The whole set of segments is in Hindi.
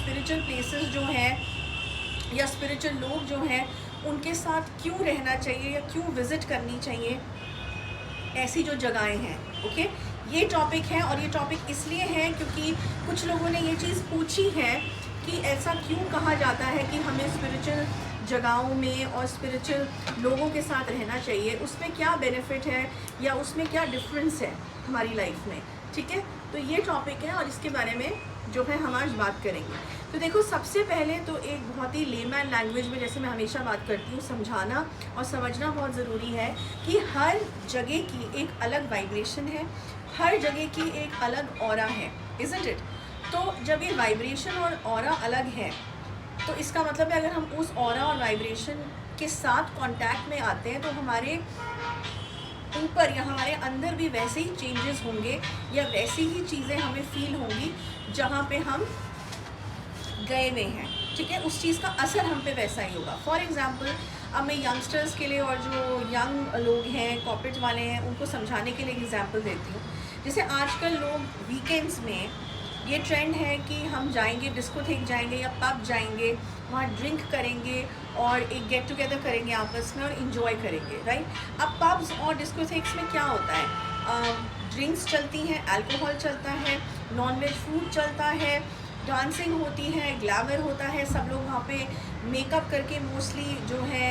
स्पिरिचुअल प्लेसेस जो हैं या स्पिरिचुअल लोग जो हैं उनके साथ क्यों रहना चाहिए या क्यों विज़िट करनी चाहिए, ऐसी जो जगहें हैं। ओके, ये टॉपिक है और ये टॉपिक इसलिए है क्योंकि कुछ लोगों ने ये चीज़ पूछी है कि ऐसा क्यों कहा जाता है कि हमें स्पिरिचुअल जगहों में और स्पिरिचुअल लोगों के साथ रहना चाहिए, उसमें क्या बेनिफिट है या उसमें क्या डिफरेंस है हमारी लाइफ में। ठीक है, तो ये टॉपिक है और इसके बारे में जो है हम आज बात करेंगे। तो देखो, सबसे पहले तो एक बहुत ही लेमैन लैंग्वेज में, जैसे मैं हमेशा बात करती हूँ, समझाना और समझना बहुत ज़रूरी है कि हर जगह की एक अलग वाइब्रेशन है, हर जगह की एक अलग ऑरा है, इज़न्ट इट। तो जब ये वाइब्रेशन और ऑरा अलग है तो इसका मतलब है अगर हम उस ऑरा और वाइब्रेशन के साथ कांटेक्ट में आते हैं तो हमारे ऊपर या हमारे अंदर भी वैसे ही चेंजेस होंगे या वैसी ही चीज़ें हमें फील होंगी जहाँ पे हम गए हुए हैं। ठीक है, उस चीज़ का असर हम पे वैसा ही होगा। फॉर एग्ज़ाम्पल, अब मैं यंगस्टर्स के लिए और जो यंग लोग हैं, कॉर्पोरेट वाले हैं, उनको समझाने के लिए एग्जांपल देती हूँ। जैसे आजकल लोग वीकेंड्स में ये ट्रेंड है कि हम जाएंगे, डिस्कोथेक जाएंगे या पब जाएंगे, वहाँ ड्रिंक करेंगे और एक गेट टुगेदर करेंगे आपस में और इन्जॉय करेंगे, राइट। अब पब्स और डिस्कोथेक्स में क्या होता है, ड्रिंक्स चलती हैं, अल्कोहल चलता है, नॉनवेज फूड चलता है, डांसिंग होती है, ग्लैमर होता है, सब लोग वहाँ पे मेकअप करके मोस्टली जो है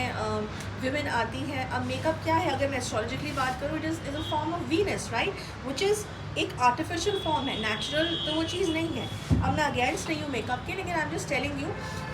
विमेन आती हैं। अब मेकअप क्या है, अगर मैं एस्ट्रोलॉजिकली बात करूँ, it is a form of Venus, right, which is एक आर्टिफिशियल फॉर्म है, नेचुरल तो वो चीज़ नहीं है। अब मैं अगेंस्ट नहीं हूँ मेकअप के, लेकिन I am just telling you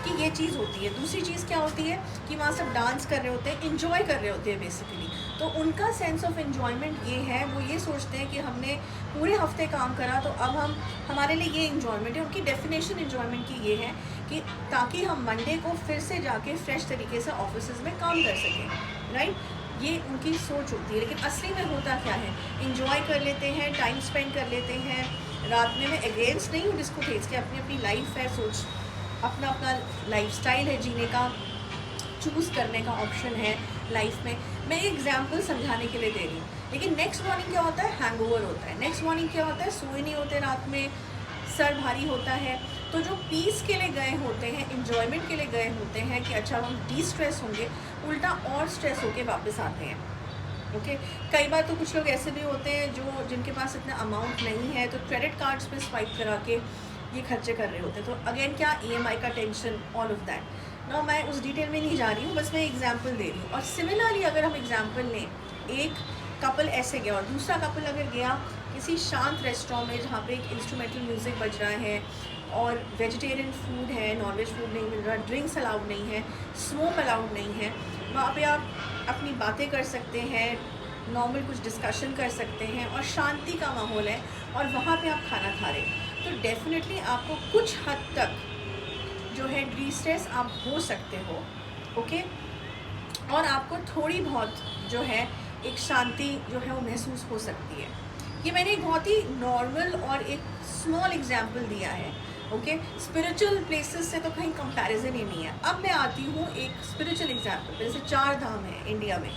कि ये चीज़ होती है। दूसरी चीज़ क्या होती है कि वहाँ सब डांस कर रहे होते हैं, इन्जॉय कर रहे होते हैं बेसिकली। तो उनका सेंस ऑफ एन्जॉयमेंट ये है, वो ये सोचते हैं कि हमने पूरे हफ्ते काम करा तो अब हमारे लिए ये इन्जॉयमेंट है। उनकी डेफिनेशन इन्जॉयमेंट की ये है कि ताकि हम मंडे को फिर से जाके फ्रेश तरीके से ऑफिस में काम कर सकें, राइट। ये उनकी सोच होती है, लेकिन असली में होता क्या है, इंजॉय कर लेते हैं, टाइम स्पेंड कर लेते हैं रात में। मैं अगेंस्ट नहीं हूँ डिस्कोथेक्स के, अपनी अपनी लाइफ है, सोच अपना अपना लाइफस्टाइल है, जीने का, चूज़ करने का ऑप्शन है लाइफ में। मैं एक एग्जांपल समझाने के लिए दे रही हूँ। लेकिन नेक्स्ट मॉर्निंग क्या होता है, हैंगओवर होता है। नेक्स्ट मॉर्निंग क्या होता है, सोए नहीं होते रात में, सर भारी होता है। तो जो पीस के लिए गए होते हैं, इन्जॉयमेंट के लिए गए होते हैं कि अच्छा हम डी स्ट्रेस होंगे, उल्टा और स्ट्रेस होके वापस आते हैं। ओके, कई बार तो कुछ लोग ऐसे भी होते हैं जो जिनके पास इतना अमाउंट नहीं है, तो क्रेडिट कार्ड्स पे स्वाइप करा के ये खर्चे कर रहे होते हैं। तो अगेन क्या, EMI का टेंशन, ऑल ऑफ दैट। ना मैं उस डिटेल में नहीं जा रही हूँ, बस मैं एग्जाम्पल दे रही हूँ। और सिमिलरली अगर हम एग्जाम्पल लें, एक कपल ऐसे गया और दूसरा कपल अगर गया किसी शांत रेस्टोरेंट में जहाँ पे एक इंस्ट्रूमेंटल म्यूज़िक बज रहा है और वेजिटेरियन फूड है, नॉनवेज फूड नहीं मिल रहा, ड्रिंक्स अलाउड नहीं है, स्मोक अलाउड नहीं है, वहाँ पे आप अपनी बातें कर सकते हैं, नॉर्मल कुछ डिस्कशन कर सकते हैं और शांति का माहौल है और वहाँ पे आप खाना खा रहे हैं, तो डेफिनेटली आपको कुछ हद तक जो है डिस्ट्रेस आप हो सकते हो। ओके, और आपको थोड़ी बहुत जो है एक शांति जो है वो महसूस हो सकती है। ये मैंने एक बहुत ही नॉर्मल और एक स्मॉल एग्जाम्पल दिया है। ओके, स्पिरिचुअल प्लेसेस से तो कहीं कंपैरिजन ही नहीं है। अब मैं आती हूँ एक स्पिरिचुअल एग्जाम्पल, जैसे 4 धाम है इंडिया में,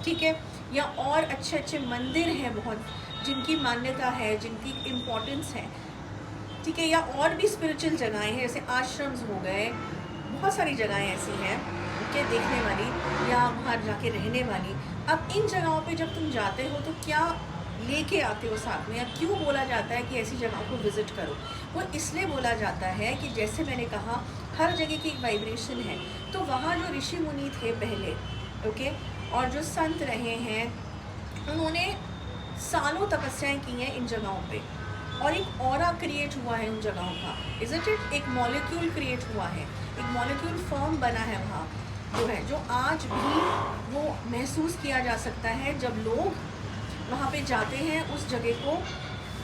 ठीक है, या और अच्छे अच्छे मंदिर हैं बहुत, जिनकी मान्यता है, जिनकी इम्पोर्टेंस है, ठीक है, या और भी स्पिरिचुअल जगहें हैं, जैसे आश्रम्स हो गए, बहुत सारी जगहें ऐसी हैं के देखने वाली या वहाँ जाके रहने वाली। अब इन जगहों पे जब तुम जाते हो तो क्या लेके आते हो साथ में, या क्यों बोला जाता है कि ऐसी जगहों को विज़िट करो? वो इसलिए बोला जाता है कि जैसे मैंने कहा, हर जगह की एक वाइब्रेशन है। तो वहाँ जो ऋषि मुनि थे पहले, ओके, और जो संत रहे हैं, उन्होंने सालों तपस्याएं की हैं इन जगहों पे और एक ऑरा क्रिएट हुआ है उन जगहों का, इज़न्ट इट। एक मॉलिक्यूल क्रिएट हुआ है, एक मॉलिक्यूल फॉर्म बना है वहाँ जो है, जो आज भी वो महसूस किया जा सकता है जब लोग वहाँ पे जाते हैं, उस जगह को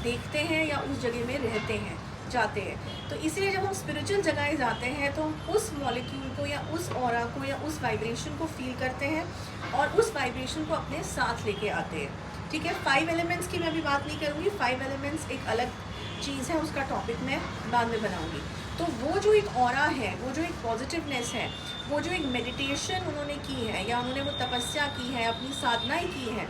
देखते हैं या उस जगह में रहते हैं, जाते हैं। तो इसलिए जब हम स्पिरिचुअल जगह जाते हैं तो हम उस मॉलिक्यूल को या उस ऑरा को या उस वाइब्रेशन को फील करते हैं और उस वाइब्रेशन को अपने साथ लेके आते हैं, ठीक है। 5 एलिमेंट्स की मैं अभी बात नहीं करूँगी, 5 एलिमेंट्स एक अलग चीज़ है, उसका टॉपिक मैं बाद में बनाऊँगी। तो वो जो एक ऑरा है, वो जो एक पॉजिटिवनेस है, वो जो एक मेडिटेशन उन्होंने की है या उन्होंने वो तपस्या की है, अपनी साधनाएँ की है,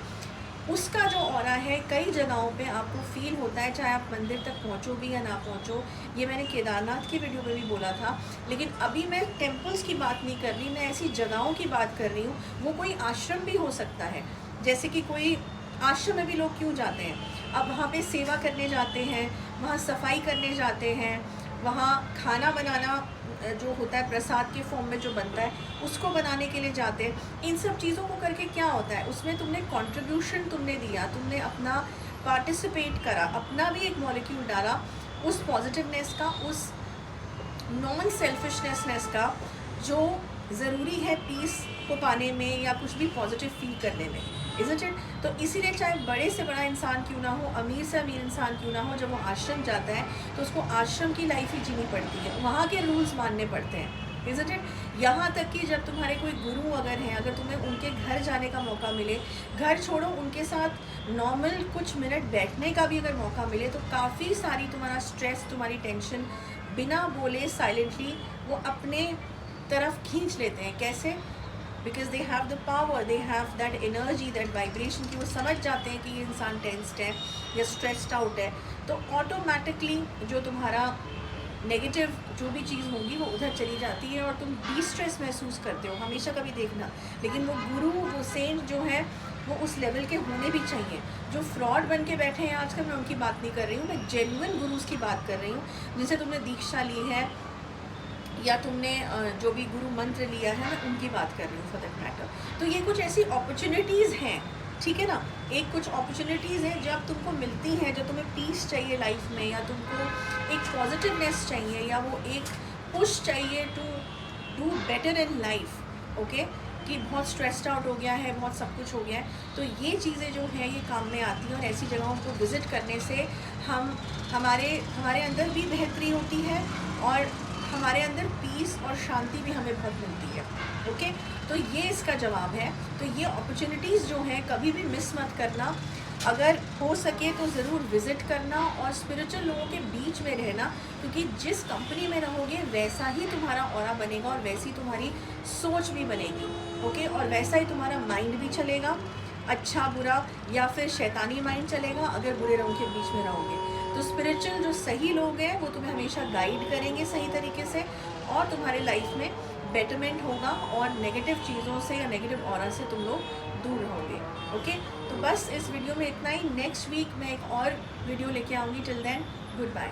उसका जो ऑरा है कई जगहों पे आपको फील होता है, चाहे आप मंदिर तक पहुँचो भी या ना पहुँचो। ये मैंने केदारनाथ की वीडियो में भी बोला था, लेकिन अभी मैं टेम्पल्स की बात नहीं कर रही, मैं ऐसी जगहों की बात कर रही हूँ। वो कोई आश्रम भी हो सकता है, जैसे कि कोई आश्रम में भी लोग क्यों जाते हैं? अब वहाँ पे सेवा करने जाते हैं, वहाँ सफाई करने जाते हैं, वहाँ खाना बनाना जो होता है प्रसाद के फॉर्म में जो बनता है उसको बनाने के लिए जाते हैं। इन सब चीज़ों को करके क्या होता है, उसमें तुमने कंट्रीब्यूशन तुमने दिया, तुमने अपना पार्टिसिपेट करा, अपना भी एक मॉलिक्यूल डाला उस पॉजिटिवनेस का, उस नॉन सेल्फिशनेस का, जो ज़रूरी है पीस को पाने में या कुछ भी पॉजिटिव फील करने में, इज़न्ट इट? तो इसीलिए चाहे बड़े से बड़ा इंसान क्यों ना हो, अमीर से अमीर इंसान क्यों ना हो, जब वो आश्रम जाता है तो उसको आश्रम की लाइफ ही जीनी पड़ती है, वहाँ के रूल्स मानने पड़ते हैं, इज़न्ट इट? यहाँ तक कि जब तुम्हारे कोई गुरु अगर हैं, अगर तुम्हें उनके घर जाने का मौका मिले, घर छोड़ो उनके साथ नॉर्मल कुछ मिनट बैठने का भी अगर मौका मिले, तो काफ़ी सारी तुम्हारा स्ट्रेस, तुम्हारी टेंशन बिना बोले साइलेंटली वो अपने तरफ खींच लेते हैं। कैसे? Because they have the power, they have that energy, that vibration, कि वो समझ जाते हैं कि ये इंसान टेंस्ड है या स्ट्रेस्ड आउट है, तो ऑटोमेटिकली जो तुम्हारा नेगेटिव जो भी चीज़ होगी वो उधर चली जाती है और तुम डिस्ट्रेस महसूस करते हो। हमेशा कभी देखना, लेकिन वो गुरु, वो सेंट जो है वो उस लेवल के होने भी चाहिए। जो फ्रॉड बन के बैठे हैं आजकल, मैं उनकी बात नहीं कर रही हूँ, मैं जेन्युइन गुरुज की बात कर रही हूँ, जिनसे तुमने दीक्षा ली है या तुमने जो भी गुरु मंत्र लिया है, मैं उनकी बात कर रही हूँ फॉर दैट मैटर। तो ये कुछ ऐसी अपॉर्चुनिटीज़ हैं, ठीक है ना? एक कुछ अपॉर्चुनिटीज़ हैं जब तुमको मिलती हैं, जब तुम्हें पीस चाहिए लाइफ में, या तुमको एक पॉजिटिवनेस चाहिए, या वो एक पुश चाहिए to do better in life, okay? कि बहुत स्ट्रेस्ड आउट हो गया है, बहुत सब कुछ हो गया है, तो ये चीज़ें जो हैं ये काम में आती हैं। और ऐसी जगहों को विज़िट करने से हमारे अंदर भी बेहतरी होती है और हमारे अंदर पीस और शांति भी हमें बहुत मिलती है, ओके? तो ये इसका जवाब है। तो ये अपॉर्चुनिटीज़ जो हैं कभी भी मिस मत करना, अगर हो सके तो ज़रूर विज़िट करना और स्पिरिचुअल लोगों के बीच में रहना, क्योंकि जिस कंपनी में रहोगे वैसा ही तुम्हारा ऑरा बनेगा और वैसी तुम्हारी सोच भी बनेगी, ओके? और वैसा ही तुम्हारा माइंड भी चलेगा, अच्छा बुरा या फिर शैतानी माइंड चलेगा अगर बुरे लोगों के बीच में रहोगे। तो स्पिरिचुअल जो सही लोग हैं वो तुम्हें हमेशा गाइड करेंगे सही तरीके से, और तुम्हारे लाइफ में बेटरमेंट होगा और नेगेटिव चीज़ों से या नेगेटिव ऑरा से तुम लोग दूर रहोगे, ओके? तो बस इस वीडियो में इतना ही। नेक्स्ट वीक मैं एक और वीडियो लेके आऊँगी। Till then, good bye.